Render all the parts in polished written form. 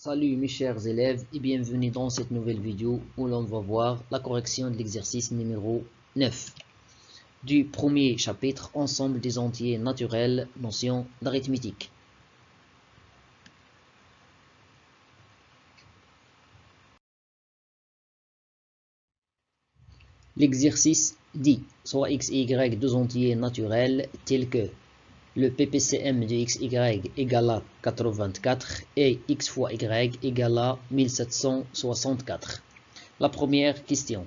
Salut mes chers élèves et bienvenue dans cette nouvelle vidéo où l'on va voir la correction de l'exercice numéro 9 du premier chapitre ensemble des entiers naturels, notions d'arithmétique. L'exercice dit soit x et y deux entiers naturels tels que le PPCM de xy égale à 84 et x fois y égale à 1764. La première question.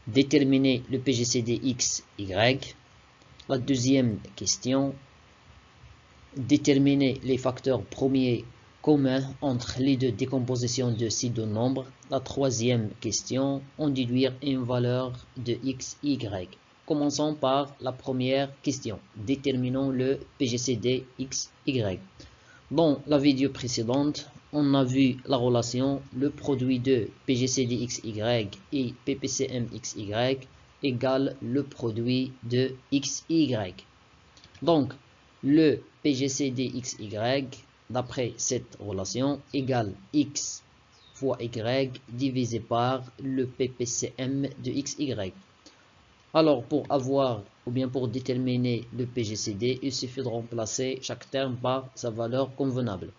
Déterminer le PGCD x, y. La deuxième question. Déterminer les facteurs premiers communs entre les deux décompositions de ces deux nombres. La troisième question. En déduire une valeur de x et y. Commençons par la première question. Déterminons le PGCD x, y. Dans la vidéo précédente, on a vu la relation, le produit de PGCD XY et PPCM XY égale le produit de XY. Donc, le PGCD XY, d'après cette relation, égale X fois Y divisé par le PPCM de XY. Alors, pour avoir ou bien pour déterminer le PGCD, il suffit de remplacer chaque terme par sa valeur convenable.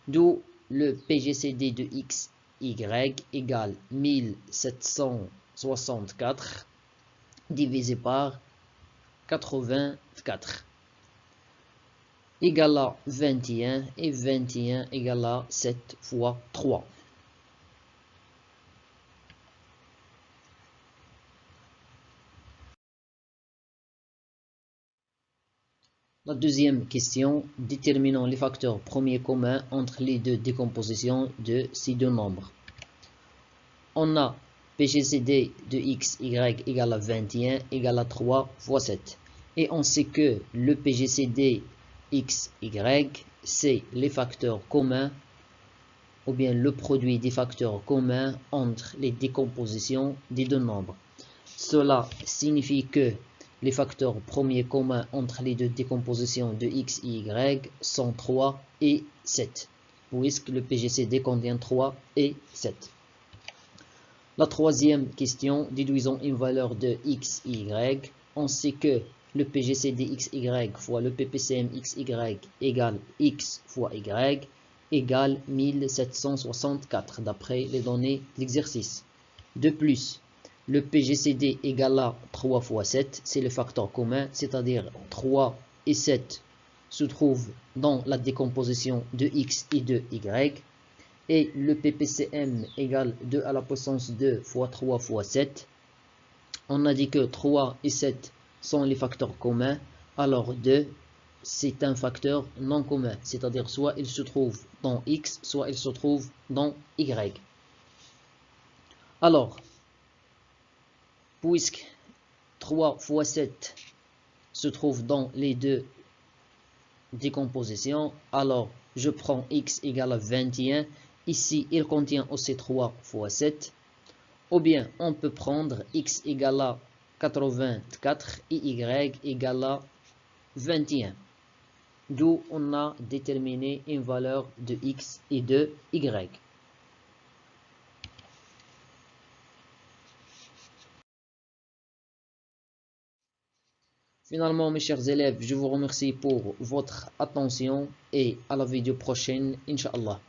D'où le PGCD de x, y égale 1764 divisé par 84 égale à 21 et 21 égale à 7 fois 3. La deuxième question, déterminons les facteurs premiers communs entre les deux décompositions de ces deux nombres. On a PGCD de x, y égale à 21 égale à 3 fois 7. Et on sait que le PGCD x, y, c'est les facteurs communs ou bien le produit des facteurs communs entre les décompositions des deux nombres. Cela signifie que les facteurs premiers communs entre les deux décompositions de x et y sont 3 et 7, puisque le PGCD contient 3 et 7. La troisième question, déduisons une valeur de x et y. On sait que le PGCD xy fois le PPCM xy égale x fois y égale 1764 d'après les données de l'exercice. De plus, le PGCD égale à 3 fois 7, c'est le facteur commun, c'est-à-dire 3 et 7 se trouvent dans la décomposition de x et de y. Et le PPCM égale 2 à la puissance 2 fois 3 fois 7. On a dit que 3 et 7 sont les facteurs communs, alors 2 c'est un facteur non commun, c'est-à-dire soit il se trouve dans x, soit il se trouve dans y. Alors, puisque 3 fois 7 se trouve dans les deux décompositions, alors je prends x égale à 21. Ici, il contient aussi 3 fois 7. Ou bien, on peut prendre x égale à 84 et y égale à 21. D'où on a déterminé une valeur de x et de y. Finalement, mes chers élèves, je vous remercie pour votre attention et à la vidéo prochaine, Inch'Allah.